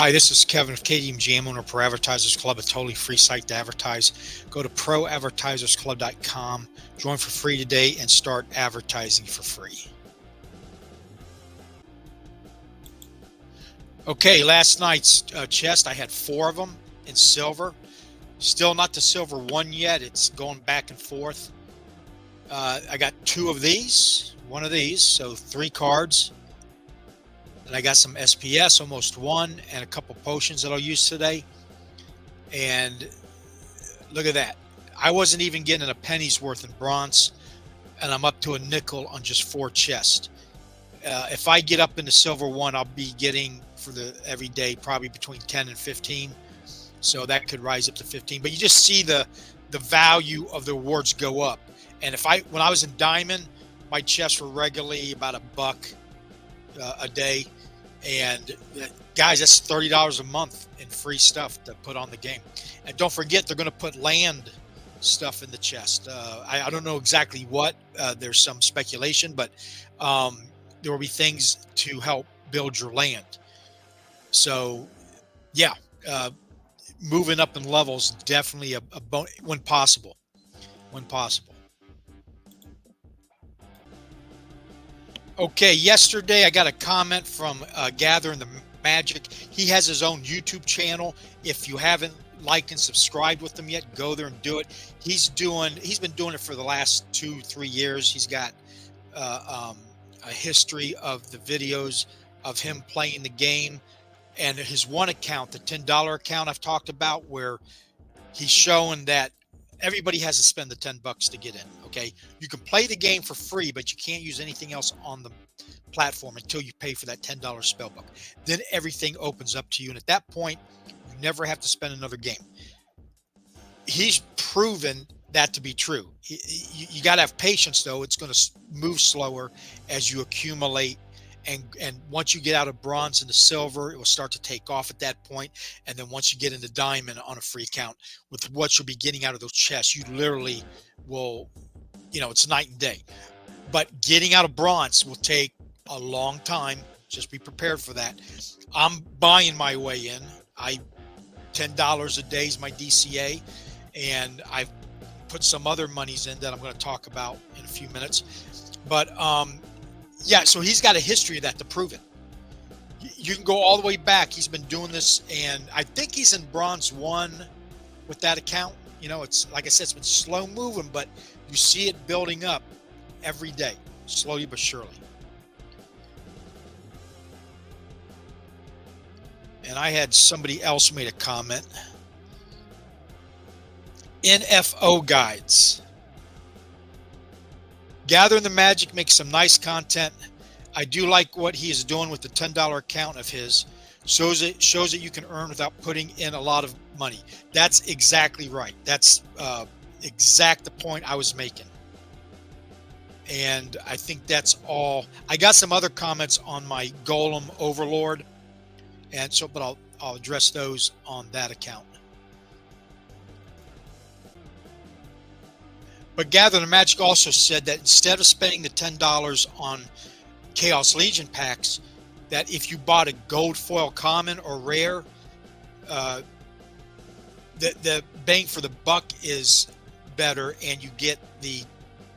Hi, this is Kevin of KGM JAM, owner of Pro Advertisers Club, a totally free site to advertise. Go to proadvertisersclub.com, join for free today, and start advertising for free. Okay, last night's chest, I had 4 of them in silver. Still not the silver one yet. It's going back and forth. I got 2 of these, 1 of these, so 3 cards. And I got some SPS, almost 1, and a couple potions that I'll use today. And look at that. I wasn't even getting a penny's worth in bronze, and I'm up to a nickel on just 4 chests. If I get up into silver 1, I'll be getting for the every day probably between 10 and 15. So that could rise up to 15. But you just see the value of the rewards go up. And when I was in diamond, my chests were regularly about $1 a day. And guys, that's $30 a month in free stuff to put on the game. And don't forget, they're going to put land stuff in the chest. I don't know exactly what. There's some speculation, but there will be things to help build your land. So, yeah, moving up in levels definitely a bonus when possible. When possible. Okay, yesterday I got a comment from Gathering the Magic. He has his own YouTube channel. If you haven't liked and subscribed with him yet, go there and do it. He's been doing it for the last 2-3 years. He's got a history of the videos of him playing the game, and his one account, the $10 account I've talked about, where he's showing that everybody has to spend the $10 to get in. Okay, you can play the game for free, but you can't use anything else on the platform until you pay for that $10 spellbook. Then everything opens up to you, and at that point, you never have to spend another game. He's proven that to be true. You got to have patience, though. It's going to move slower as you accumulate. And once you get out of bronze into silver, it will start to take off at that point. And then once you get into diamond on a free account, with what you'll be getting out of those chests, you literally will, it's night and day. But getting out of bronze will take a long time. Just be prepared for that. I'm buying my way in. $10 a day is my DCA, and I've put some other monies in that I'm going to talk about in a few minutes. But yeah, so he's got a history of that to prove it. You can go all the way back. He's been doing this, and I think he's in bronze 1 with that account. It's like I said, it's been slow moving, but you see it building up every day, slowly but surely. And I had somebody else made a comment. NFO guides. Gathering the Magic makes some nice content. I do like what he is doing with the $10 account of his. Shows that you can earn without putting in a lot of money. That's exactly right. That's exact the point I was making. And I think that's all. I got some other comments on my Golem Overlord, and so, but I'll address those on that account. But Gathering the Magic also said that instead of spending the $10 on Chaos Legion packs, that if you bought a gold foil common or rare, the bang for the buck is better, and you get the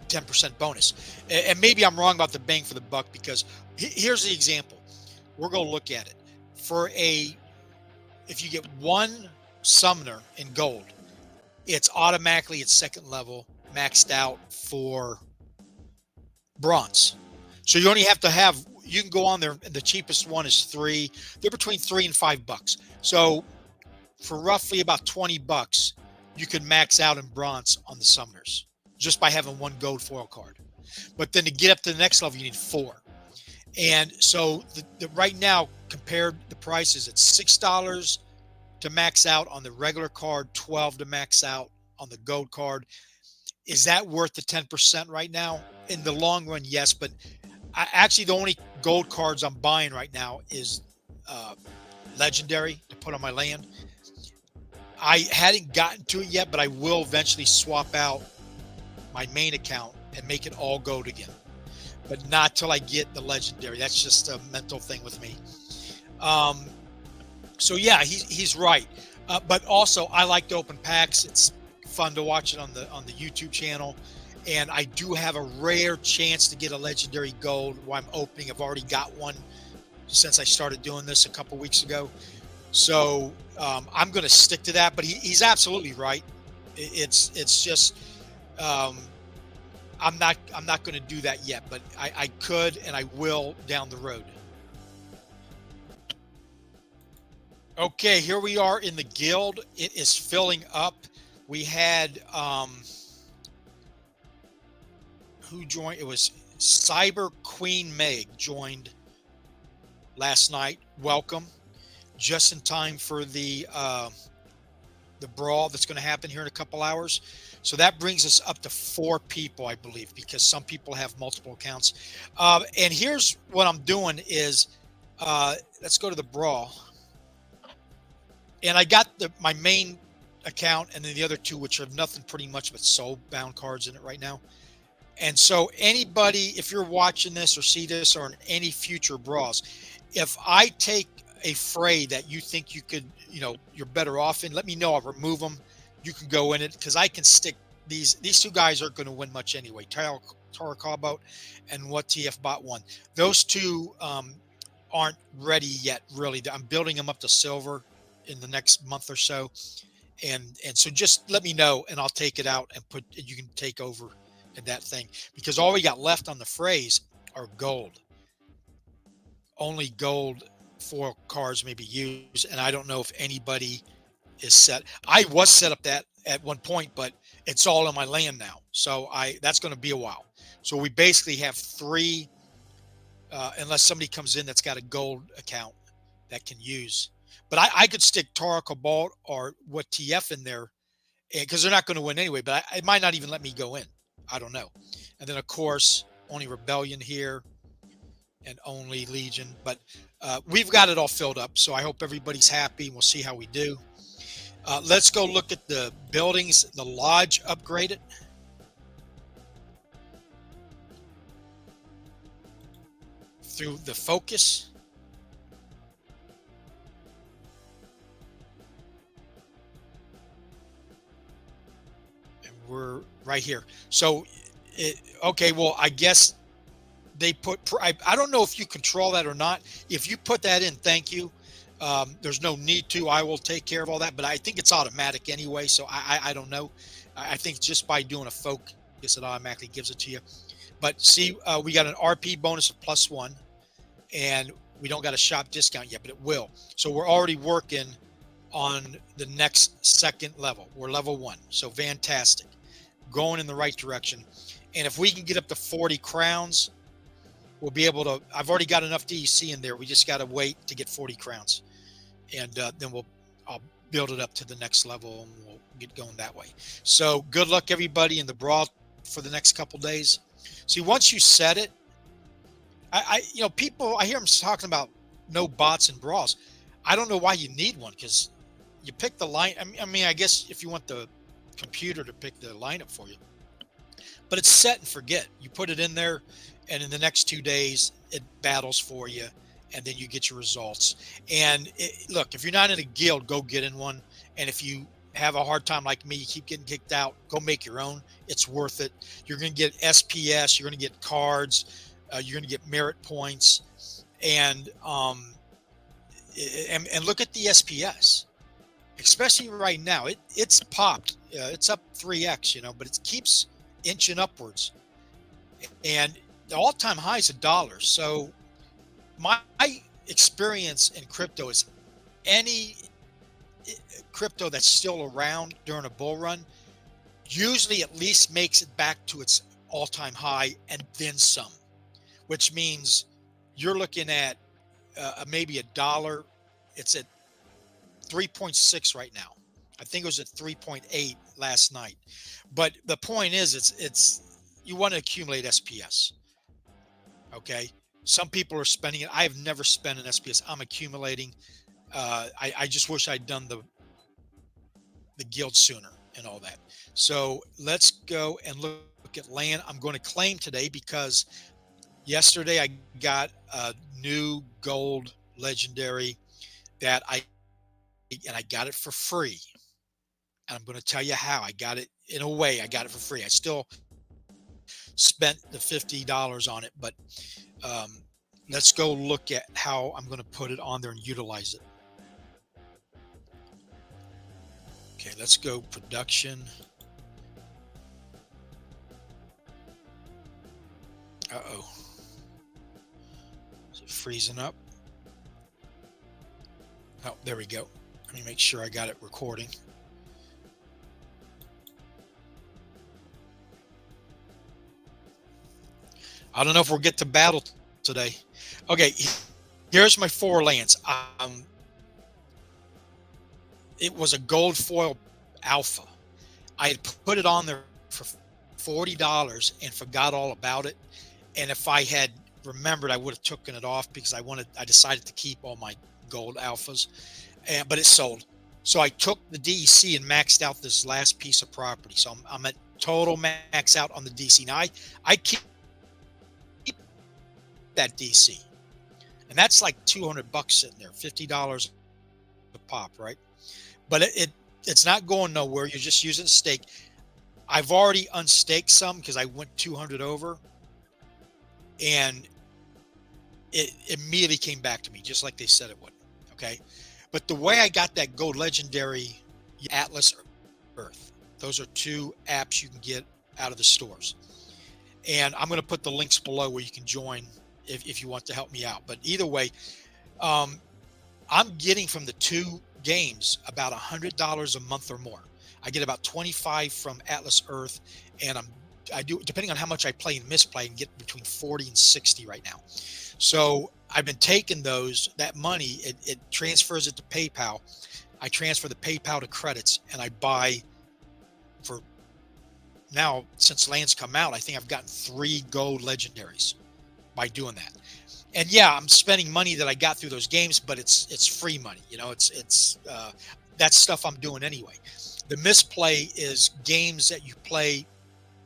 10% bonus. And maybe I'm wrong about the bang for the buck, because here's the example. We're going to look at it. If you get 1 summoner in gold, it's automatically at 2nd level, maxed out for bronze. So you only have to have, you can go on there, and the cheapest one is 3. They're between $3 and $5. So for roughly about $20, you can max out in bronze on the summoners just by having 1 gold foil card. But then to get up to the next level, you need 4. And so right now, compared the prices, it's $6 to max out on the regular card, $12 to max out on the gold card. Is that worth the 10% right now? In the long run, yes. But actually, the only gold cards I'm buying right now is legendary to put on my land. I hadn't gotten to it yet, but I will eventually swap out my main account and make it all gold again. But not till I get the legendary. That's just a mental thing with me. So yeah, he's right. But also, I like to open packs. It's fun to watch it on the YouTube channel, and I do have a rare chance to get a legendary gold while I'm opening. I've already got one since I started doing this a couple weeks ago. So I'm going to stick to that. But he's absolutely right. It's just um, I'm not going to do that yet, but I could and I will down the road. Okay, here we are in the guild. It is filling up. We had who joined? It was Cyber Queen Meg joined last night. Welcome, just in time for the brawl that's going to happen here in a couple hours. So that brings us up to 4 people, I believe, because some people have multiple accounts. And here's what I'm doing is, let's go to the brawl. And I got my main account and then the other 2, which have nothing pretty much but soul bound cards in it right now. And so anybody, if you're watching this or see this or in any future brawls, if I take a fray that you think you could, you're better off in, let me know. I'll remove them. You can go in it because I can stick these 2 guys aren't going to win much anyway. Tara Carbot and what TF Bot won. Those 2 aren't ready yet, really. I'm building them up to silver in the next month or so. And so just let me know and I'll take it out and you can take over in that thing, because all we got left on the phrase are gold. Only gold foil cards may be used, and I don't know if anybody is set. I was set up that at one point, but it's all on my land now, so that's going to be a while. So we basically have 3, unless somebody comes in that's got a gold account that can use. But I could stick Tara Cobalt or what TF in there, because they're not going to win anyway. But it might not even let me go in. I don't know. And then of course only Rebellion here and only Legion. But we've got it all filled up. So I hope everybody's happy. We'll see how we do. Let's go look at the buildings. The lodge upgraded. Through the focus. We're right here. So, okay, well, I guess they put, I don't know if you control that or not. If you put that in, thank you. There's no need to. I will take care of all that, but I think it's automatic anyway. So I don't know. I think just by doing a focus, it automatically gives it to you. But see, we got an RP bonus of +1, and we don't got a shop discount yet, but it will. So we're already working on the next second level. We're level 1. So fantastic. Going in the right direction. And if we can get up to 40 crowns, we'll be able to, I've already got enough DEC in there. We just got to wait to get 40 crowns. And then I'll build it up to the next level and we'll get going that way. So good luck everybody in the brawl for the next couple days. See, once you set it, people, I hear them talking about no bots and brawls. I don't know why you need one, because you pick the line. I mean, I guess if you want the computer to pick the lineup for you, but it's set and forget. You put it in there, and in the next 2 days, it battles for you, and then you get your results. And look, if you're not in a guild, go get in one. And if you have a hard time like me, you keep getting kicked out, go make your own. It's worth it. You're going to get SPS. You're going to get cards. You're going to get merit points, and look at the SPS. Especially right now, it's popped. It's up 3x, but it keeps inching upwards. And the all-time high is $1. So my experience in crypto is any crypto that's still around during a bull run usually at least makes it back to its all-time high and then some, which means you're looking at maybe $1. It's at 3.6 right now. I think it was at 3.8 last night. But the point is, it's you want to accumulate SPS. Okay. Some people are spending it. I have never spent an SPS. I'm accumulating. I just wish I'd done the guild sooner and all that. So let's go and look at land. I'm going to claim today because yesterday I got a new gold legendary that I and I got it for free. And I'm going to tell you how I got it. In a way, I got it for free. I still spent the $50 on it, but let's go look at how I'm going to put it on there and utilize it. Okay, let's go production. Uh-oh. Is it freezing up? Oh, there we go. Let me make sure I got it recording. I don't know if we'll get to battle today. Okay, here's my 4 lands. It was a gold foil alpha. I had put it on there for $40 and forgot all about it. And if I had remembered, I would have taken it off because I decided to keep all my gold alphas, but it sold. So I took the DEC and maxed out this last piece of property. So I'm at total max out on the DC. Now I keep that DC, and that's like $200 sitting there, $50 a pop, right? But it's not going nowhere. You're just using stake. I've already unstaked some because I went 200 over, and it immediately came back to me just like they said it would. Okay, but the way I got that gold legendary Atlas Earth, those are 2 apps you can get out of the stores, and I'm going to put the links below where you can join if you want to help me out. But either way, I'm getting from the 2 games about $100 a month or more. I get about 25 from Atlas Earth, and I do, depending on how much I play and misplay, and get between 40 and 60 right now. So I've been taking that money, it transfers it to PayPal. I transfer the PayPal to credits, and I buy for now, since lands come out, I think I've gotten 3 gold legendaries by doing that. And yeah, I'm spending money that I got through those games, but it's free money. You know, it's that's stuff I'm doing anyway. The misplay is games that you play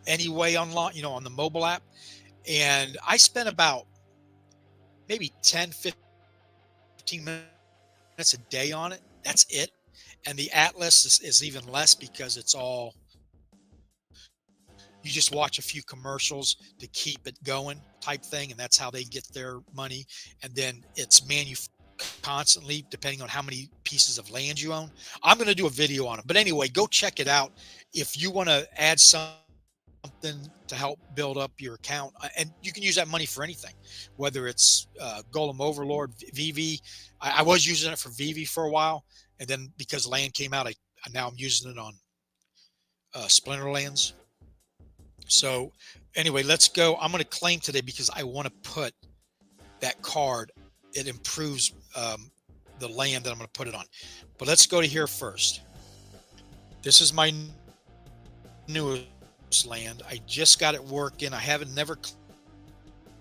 anyway online, you know, on the mobile app. And I spent about maybe 10, 15 minutes a day on it. That's it. And the Atlas is even less because it's all, you just watch a few commercials to keep it going type thing, and that's how they get their money. And then it's constantly, depending on how many pieces of land you own. I'm going to do a video on it, but anyway, go check it out if you want to add something to help build up your account. And you can use that money for anything, whether it's Golem Overlord, Veve. I was using it for Veve for a while, and then because land came out, now I'm using it on Splinterlands. So anyway, let's go. I'm going to claim today because I want to put that card. It improves the land that I'm going to put it on. But let's go to here first. This is my newest land. I just got it working. I haven't never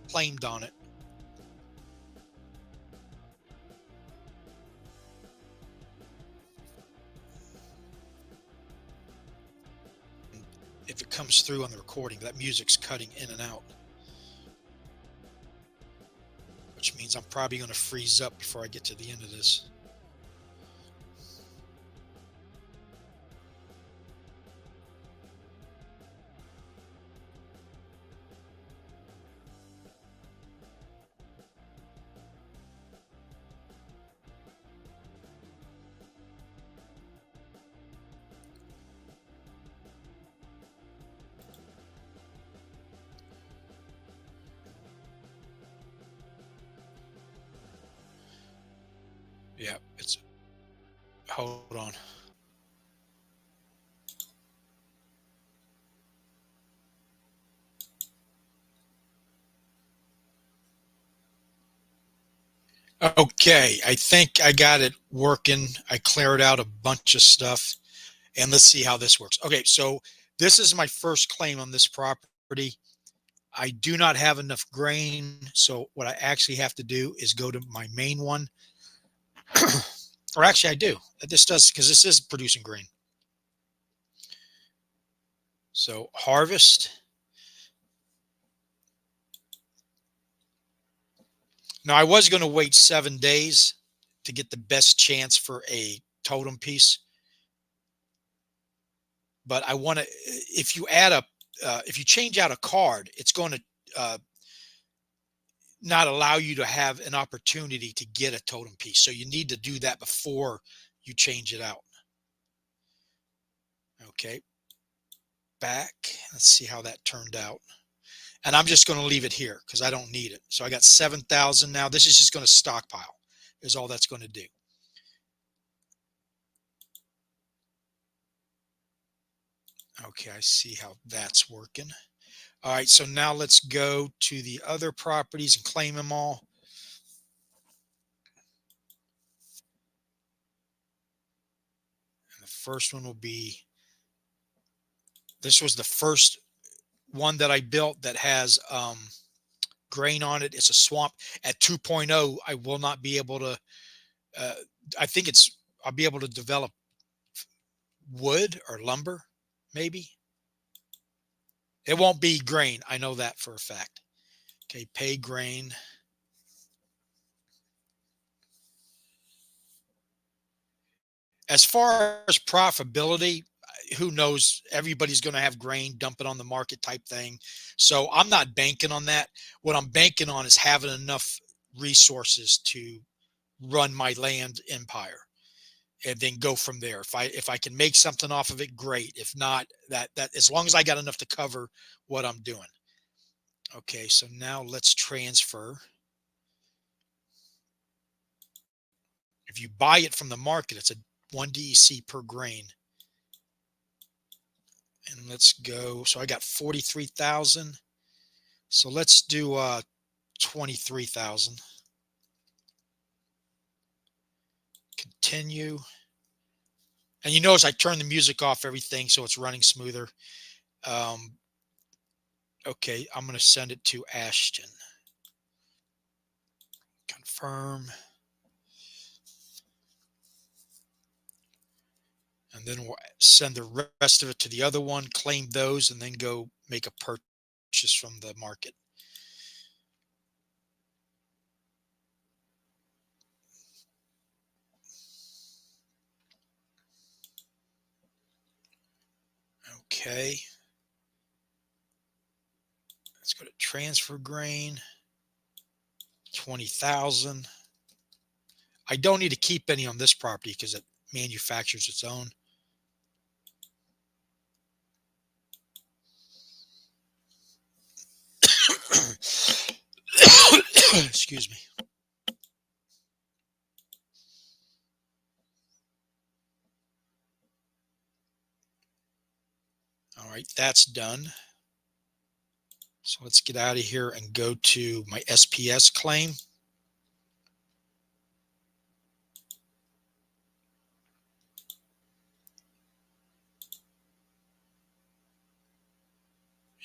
claimed on it. If it comes through on the recording, that music's cutting in and out, which means I'm probably going to freeze up before I get to the end of this. Yeah, it's, hold on. Okay, I think I got it working. I cleared out a bunch of stuff, and let's see how this works. Okay, so this is my first claim on this property. I do not have enough grain, so what I actually have to do is go to my main one. Or actually I do. This does, because this is producing grain. So harvest. Now I was going to wait 7 days to get the best chance for a totem piece. But I want to, if you add a, if you change out a card, it's going to not allow you to have an opportunity to get a totem piece. So you need to do that before you change it out. Okay. Back. Let's see how that turned out. And I'm just going to leave it here because I don't need it. So I got 7,000 now. This is just going to stockpile is all that's going to do. Okay, I see how that's working. All right, so now let's go to the other properties and claim them all. And the first one will be, this was the first one that I built that has grain on it. It's a swamp. At 2.0, I will not be able to, I think I'll be able to develop wood or lumber, maybe. It won't be grain. I know that for a fact. Okay, pay grain. As far as profitability, who knows? Everybody's going to have grain, dump it on the market type thing. So I'm not banking on that. What I'm banking on is having enough resources to run my land empire and then go from there. If I can make something off of it, great. If not, that as long as I got enough to cover what I'm doing. Okay, so now let's transfer. If you buy it from the market, it's a 1 DEC per grain. And let's go. So I got 43,000. So let's do 23,000. Continue. And you notice I turned the music off, everything, so it's running smoother. Okay, I'm going to send it to Ashton. Confirm. And then we'll send the rest of it to the other one, claim those, and then go make a purchase from the market. Okay. Let's go to transfer grain. 20,000. I don't need to keep any on this property because it manufactures its own. Excuse me. All right, that's done. So let's get out of here and go to my SPS claim.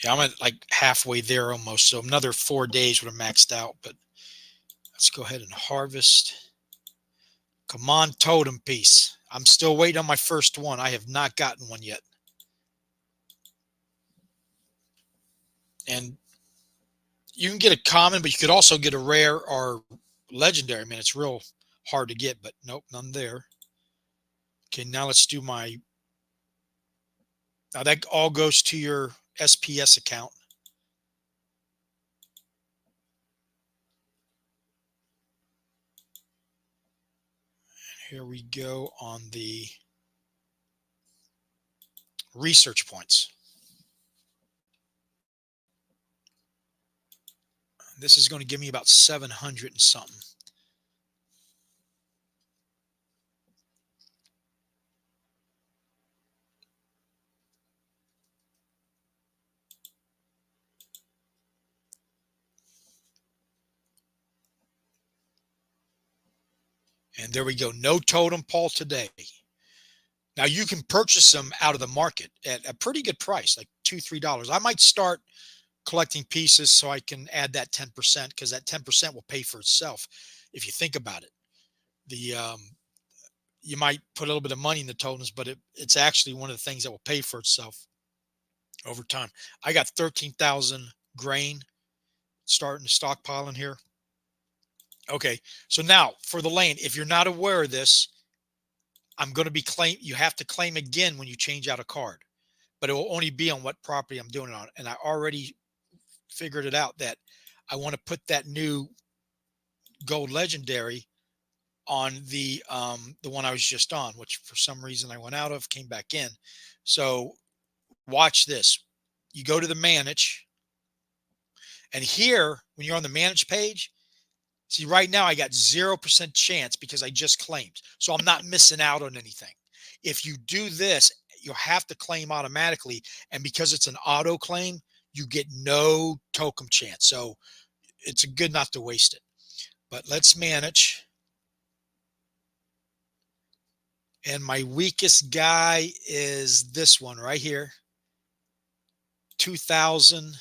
Yeah, I'm at like halfway there almost. So another 4 days would have maxed out, but let's go ahead and harvest. Come on, totem piece. I'm still waiting on my first one. I have not gotten one yet. And you can get a common, but you could also get a rare or legendary. I mean, it's real hard to get, but nope, none there. Okay, now let's do my, now that all goes to your SPS account. And here we go on the research points. This is going to give me about 700 and something. And there we go. No totem pole today. Now you can purchase them out of the market at a pretty good price, like $2, $3. I might start collecting pieces so I can add that 10% because that 10% will pay for itself. If you think about it, you might put a little bit of money in the totems, but it's actually one of the things that will pay for itself over time. I got 13,000 grain starting to stockpile in here. Okay, so now for the land, if you're not aware of this, I'm going to be you have to claim again when you change out a card, but it will only be on what property I'm doing it on. And I already figured it out that I want to put that new gold legendary on the one I was just on, which for some reason I went out of, came back in. So watch this. You go to the manage, and here when you're on the manage page, see right now I got 0% chance because I just claimed. So I'm not missing out on anything. If you do this, you'll have to claim automatically, and because it's an auto claim, you get no token chance. So it's good not to waste it. But let's manage. And my weakest guy is this one right here, 2000.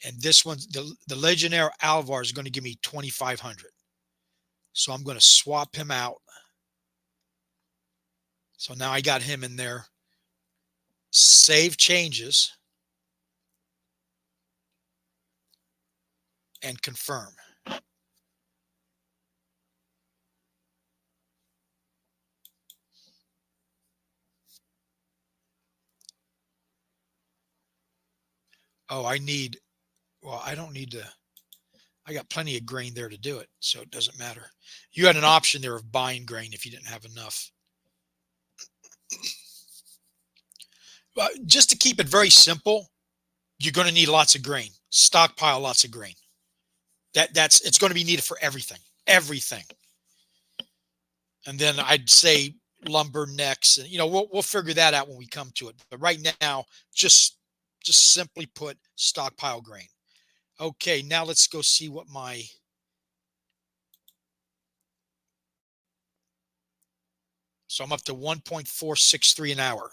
And this one, the Legionnaire Alvar is going to give me 2,500. So I'm going to swap him out. So now I got him in there. Save changes. And confirm. Oh, I don't need to. I got plenty of grain there to do it, so it doesn't matter. You had an option there of buying grain if you didn't have enough. But just to keep it very simple, you're going to need lots of grain. Stockpile lots of grain. It's going to be needed for everything. Everything. And then I'd say lumber next, and we'll figure that out when we come to it. But right now, just simply put stockpile grain. Okay, now let's go see what my so I'm up to 1.463 an hour.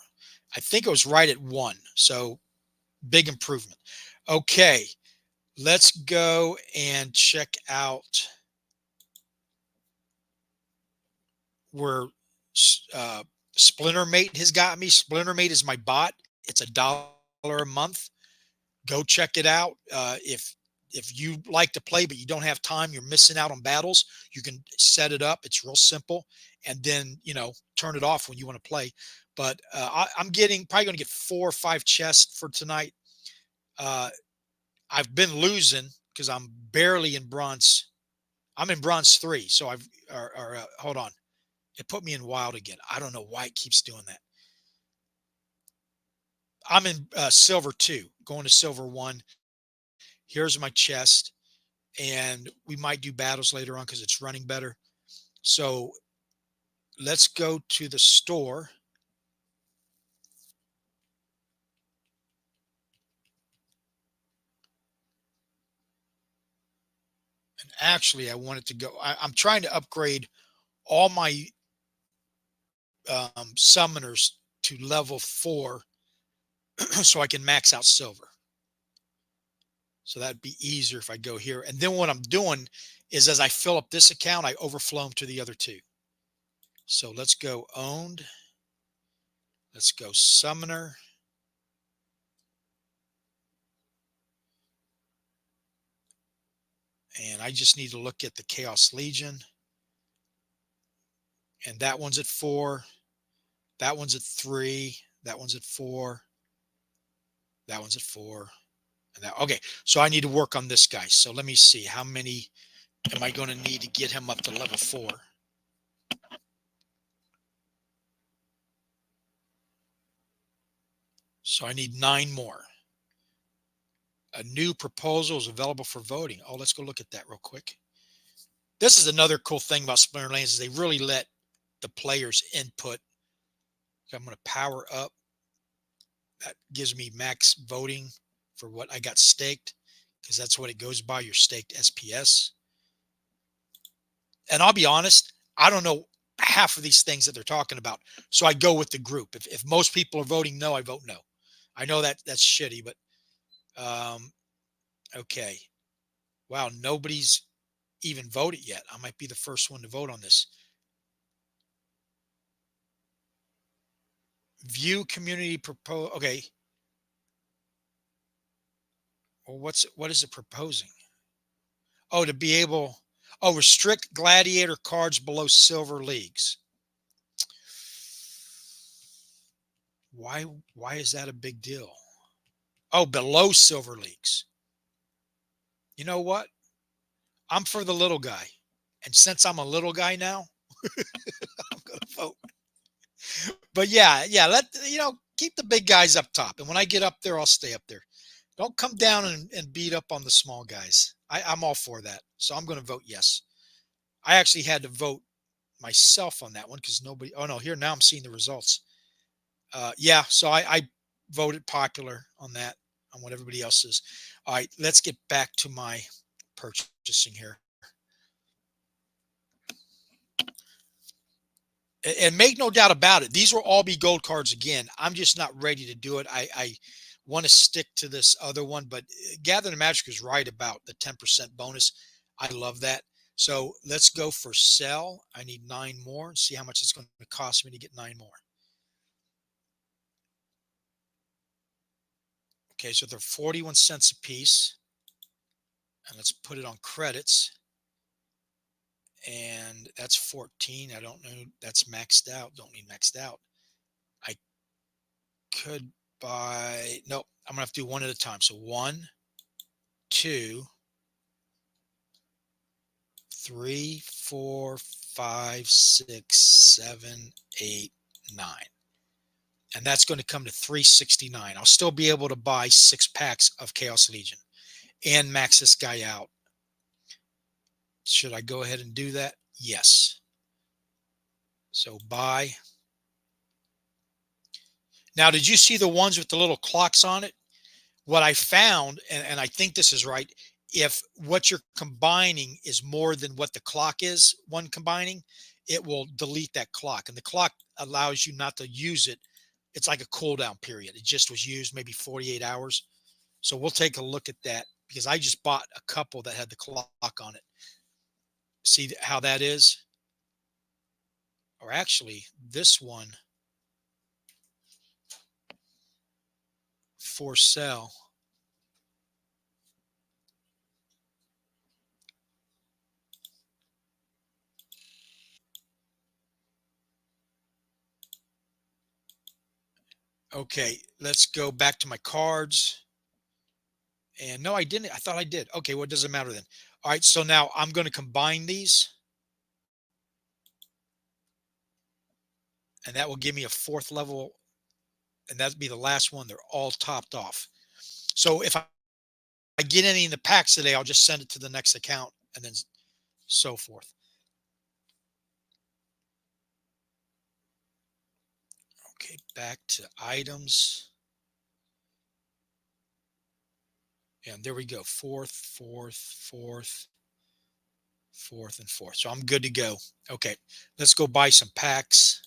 I think it was right at 1. So big improvement. Okay, let's go and check out where Splintermate has got me. Splintermate is my bot. It's $1 a month. Go check it out. If you like to play but you don't have time, you're missing out on battles, you can set it up. It's real simple, and then turn it off when you want to play. But I'm probably going to get 4 or 5 chests for tonight. I've been losing because I'm barely in bronze. I'm in bronze 3, so hold on. It put me in wild again. I don't know why it keeps doing that. I'm in silver 2, going to silver 1. Here's my chest, and we might do battles later on because it's running better. So let's go to the store. And actually, I wanted to go. I'm trying to upgrade all my summoners to level 4 so I can max out silver. So that'd be easier if I go here. And then what I'm doing is as I fill up this account, I overflow them to the other 2. So let's go owned. Let's go summoner. And I just need to look at the Chaos Legion. And that one's at 4. That one's at 3. That one's at 4. That one's at 4. And that, okay, so I need to work on this guy. So let me see. How many am I going to need to get him up to level 4? So I need 9 more. A new proposal is available for voting. Oh, let's go look at that real quick. This is another cool thing about Splinterlands is they really let the players input. I'm going to power up. That gives me max voting for what I got staked, because that's what it goes by, your staked SPS. And I'll be honest, I don't know half of these things that they're talking about. So I go with the group. If most people are voting no, I vote no. I know that's shitty, but okay. Wow, nobody's even voted yet. I might be the first one to vote on this. View community propose. Okay. Well, what is it proposing? Oh, to be able, restrict gladiator cards below silver leagues. Why is that a big deal? Oh, below Silver Leagues. You know what? I'm for the little guy. And since I'm a little guy now, I'm going to vote. But yeah, keep the big guys up top. And when I get up there, I'll stay up there. Don't come down and beat up on the small guys. I'm all for that. So I'm going to vote yes. I actually had to vote myself on that one because nobody. Oh, no, here now I'm seeing the results. Yeah, so I voted popular on that, on what everybody else is. All right, let's get back to my purchasing here. And make no doubt about it, these will all be gold cards again. I'm just not ready to do it. I want to stick to this other one, but Gathering the Magic is right about the 10% bonus. I love that. So let's go for sell. I need 9 more and see how much it's going to cost me to get 9 more. Okay, so they're 41 cents a piece. And let's put it on credits. And that's 14. I don't know. That's maxed out. Don't need maxed out. I could buy, nope, I'm gonna have to do one at a time. So 1, 2, 3, 4, 5, 6, 7, 8, 9. And that's going to come to 369. I'll still be able to buy 6 packs of Chaos Legion and max this guy out. Should I go ahead and do that? Yes. So buy. Now, did you see the ones with the little clocks on it? What I found, and I think this is right, if what you're combining is more than what the clock is, one combining, it will delete that clock. And the clock allows you not to use it. It's like a cooldown period. It just was used maybe 48 hours. So we'll take a look at that because I just bought a couple that had the clock on it. See how that is? Or actually, this one for sale. Okay, let's go back to my cards. And no, I didn't. I thought I did. Okay, well, it doesn't matter then. All right, so now I'm going to combine these. And that will give me a 4th level. And that'd be the last one. They're all topped off. So if I get any in the packs today, I'll just send it to the next account and then so forth. Okay, back to items. And there we go. 4th, 4th, 4th, 4th, and 4th. So I'm good to go. Okay, let's go buy some packs.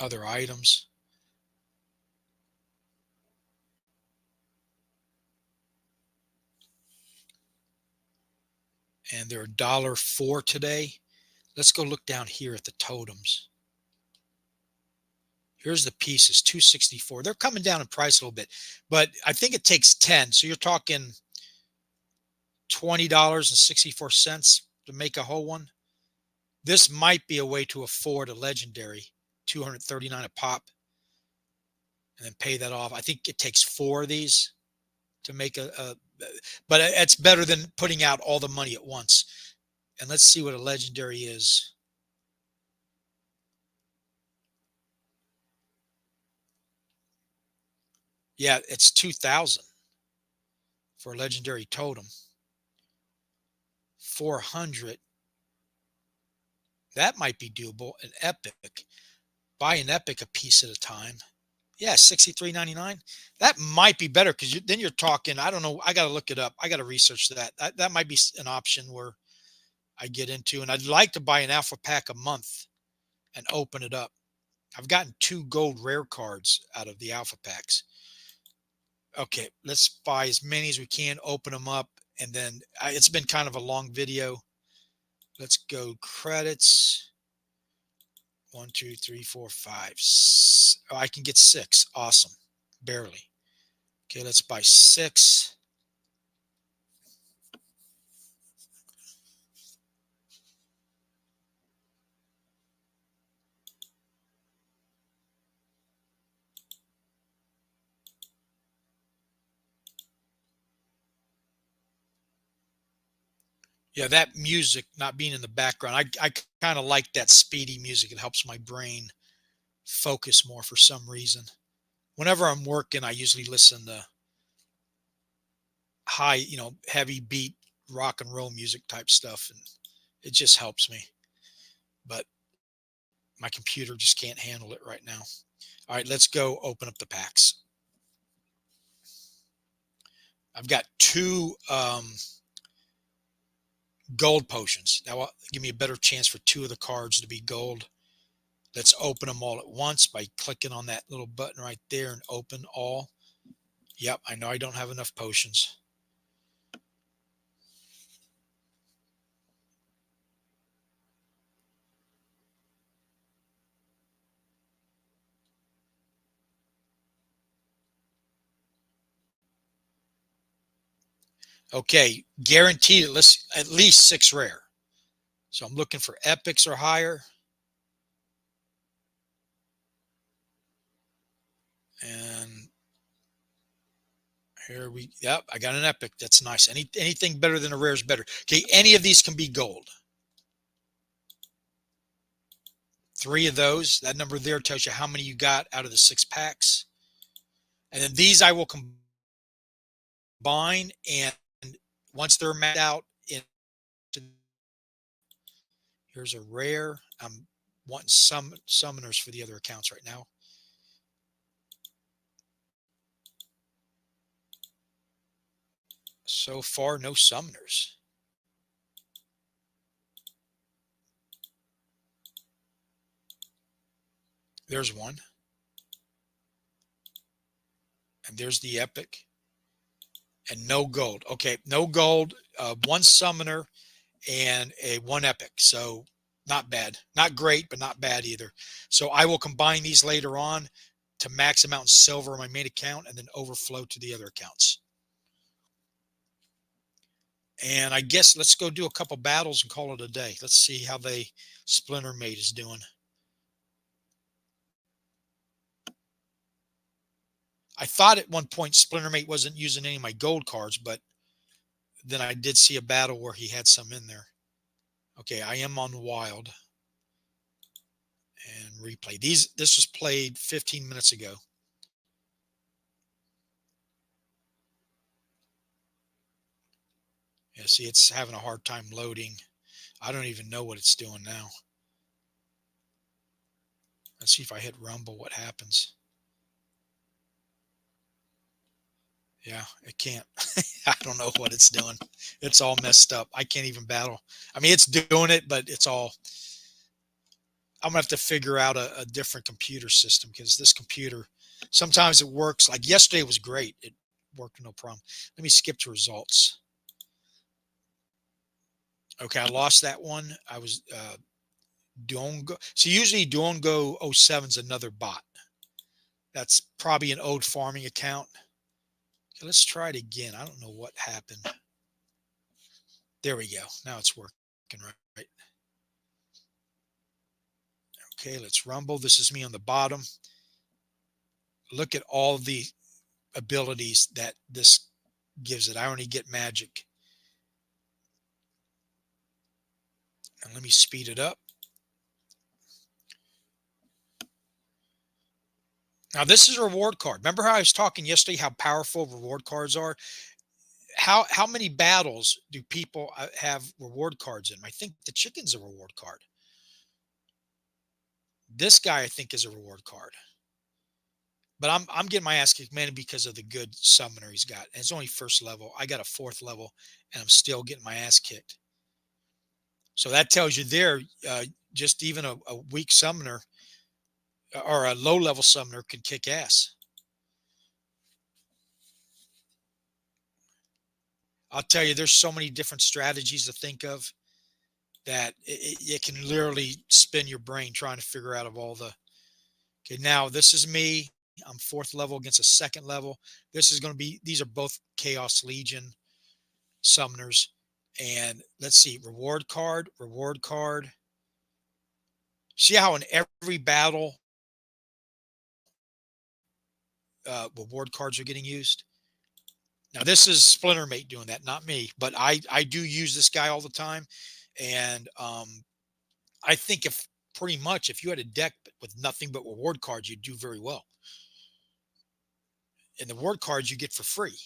Other items. And they're $1.04 today. Let's go look down here at the totems. Here's the pieces, 264. They're coming down in price a little bit, but I think it takes 10. So you're talking $20.64 to make a whole one. This might be a way to afford a legendary, $239 a pop, and then pay that off. I think it takes 4 of these to make but it's better than putting out all the money at once. And let's see what a legendary is. Yeah, it's 2,000 for a legendary totem. 400. That might be doable. An epic. Buy an epic a piece at a time. Yeah, $63.99. That might be better because then you're talking, I don't know. I got to look it up. I got to research that. That might be an option where I get into. And I'd like to buy an alpha pack a month and open it up. I've gotten 2 gold rare cards out of the alpha packs. Okay, let's buy as many as we can, open them up. And then it's been kind of a long video. Let's go credits. 1, 2, 3, 4, 5. Oh, I can get 6. Awesome. Barely. Okay, let's buy 6. Yeah, that music not being in the background, I kind of like that speedy music. It helps my brain focus more for some reason. Whenever I'm working, I usually listen to high, heavy beat rock and roll music type stuff, and it just helps me. But my computer just can't handle it right now. All right, let's go open up the packs. I've got two gold potions. That will give me a better chance for two of the cards to be gold. Let's open them all at once by clicking on that little button right there and open all. Yep, I know I don't have enough potions. Okay, guaranteed at least 6 rare. So I'm looking for epics or higher. And yep, I got an epic. That's nice. Anything better than a rare is better. Okay, any of these can be gold. 3 of those. That number there tells you how many you got out of the 6 packs. And then these I will combine, and once they're mapped out, here's a rare. I'm wanting some summoners for the other accounts right now. So far, no summoners. There's one. And there's the epic. And no gold. Okay, no gold. 1 summoner and a 1 epic. So not bad. Not great, but not bad either. So I will combine these later on to max them out in silver on my main account and then overflow to the other accounts. And I guess let's go do a couple battles and call it a day. Let's see how the Splinter Mate is doing. I thought at one point Splinter Mate wasn't using any of my gold cards, but then I did see a battle where he had some in there. Okay, I am on Wild. And replay. This was played 15 minutes ago. Yeah, see, it's having a hard time loading. I don't even know what it's doing now. Let's see if I hit Rumble, what happens. Yeah, it can't. I don't know what it's doing. It's all messed up. I can't even battle. I mean, it's doing it, but it's all. I'm going to have to figure out a different computer system because this computer, sometimes it works. Like yesterday was great. It worked no problem. Let me skip to results. Okay, I lost that one. I was Duongo. So usually Duongo 07 is another bot. That's probably an old farming account. Okay, let's try it again. I don't know what happened. There we go. Now it's working right. Okay, let's rumble. This is me on the bottom. Look at all the abilities that this gives it. I only get magic. And let me speed it up. Now this is a reward card. Remember how I was talking yesterday how powerful reward cards are? How many battles do people have reward cards in? I think the chicken's a reward card. This guy I think is a reward card. But I'm getting my ass kicked mainly because of the good summoner he's got. And it's only first level. I got a 4th level and I'm still getting my ass kicked. So that tells you there, just even a weak summoner or a low level summoner can kick ass. I'll tell you, there's so many different strategies to think of that it can literally spin your brain trying to figure out of all the. Okay, now this is me. I'm 4th level against a 2nd level. This is going to be, these are both Chaos Legion summoners. And let's see, reward card. See how in every battle, reward cards are getting used? Now this is Splintermate doing that, not me, but I do use this guy all the time, and I think if pretty much if you had a deck with nothing but reward cards, you'd do very well. And the reward cards you get for free.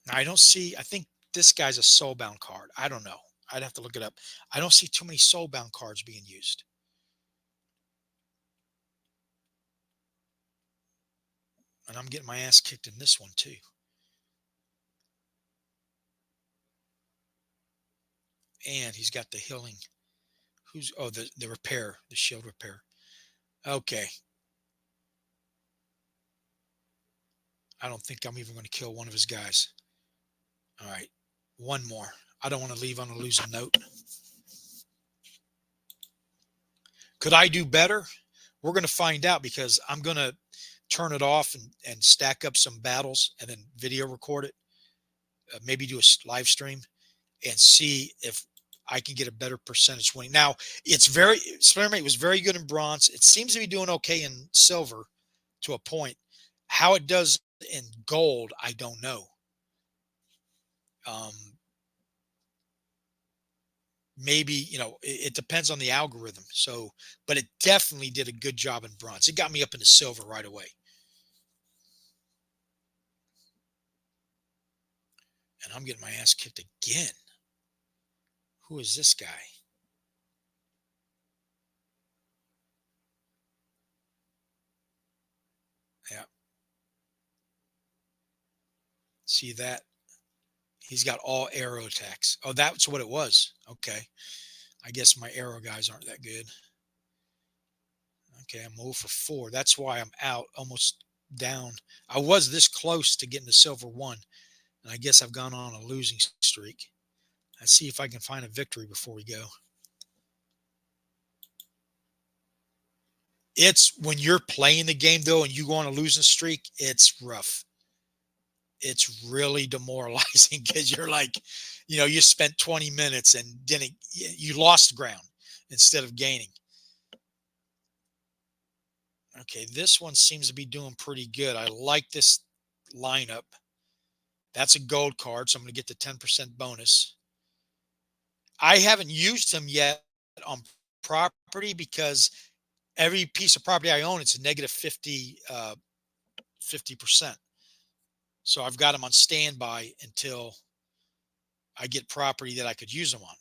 Now I don't see. I think this guy's a soulbound card. I don't know. I'd have to look it up. I don't see too many soulbound cards being used. And I'm getting my ass kicked in this one too. And he's got the healing. Who's the repair, the shield repair. Okay. I don't think I'm even going to kill one of his guys. All right. One more. I don't want to leave on a losing note. Could I do better? We're going to find out, because I'm going to turn it off and stack up some battles and then video record it. Maybe do a live stream and see if I can get a better percentage winning. Now, Splintermate was very good in bronze. It seems to be doing okay in silver to a point. How it does in gold, I don't know. Maybe, it depends on the algorithm. So, but it definitely did a good job in bronze. It got me up into silver right away. And I'm getting my ass kicked again. Who is this guy? Yeah. See that? He's got all arrow attacks. Oh, that's what it was. Okay. I guess my arrow guys aren't that good. Okay, I'm 0 for 4. That's why I'm out, almost down. I was this close to getting the silver 1, and I guess I've gone on a losing streak. Let's see if I can find a victory before we go. It's when you're playing the game, though, and you go on a losing streak, it's rough. It's really demoralizing, because you're like, you spent 20 minutes and you lost ground instead of gaining. Okay, this one seems to be doing pretty good. I like this lineup. That's a gold card, so I'm going to get the 10% bonus. I haven't used him yet on property, because every piece of property I own, it's a negative 50%. So I've got him on standby until I get property that I could use him on.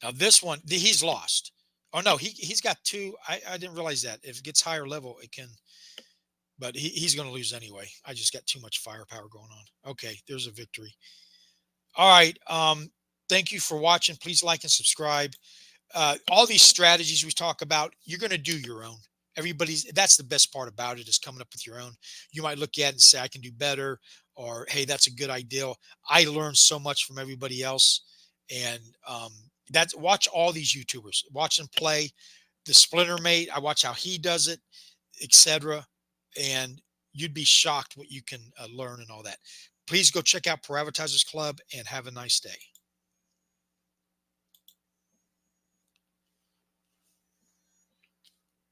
Now this one, he's lost. Oh no, he's got 2. I didn't realize that. If it gets higher level, it can, but he's going to lose anyway. I just got too much firepower going on. Okay, there's a victory. All right. Thank you for watching. Please like and subscribe. All these strategies we talk about, you're going to do your own. That's the best part about it, is coming up with your own. You might look at it and say, I can do better, or, hey, that's a good idea. I learned so much from everybody else. And watch all these YouTubers, watch them play the Splintermate. I watch how he does it, etc. And you'd be shocked what you can learn and all that. Please go check out Pro Advertisers Club, and have a nice day.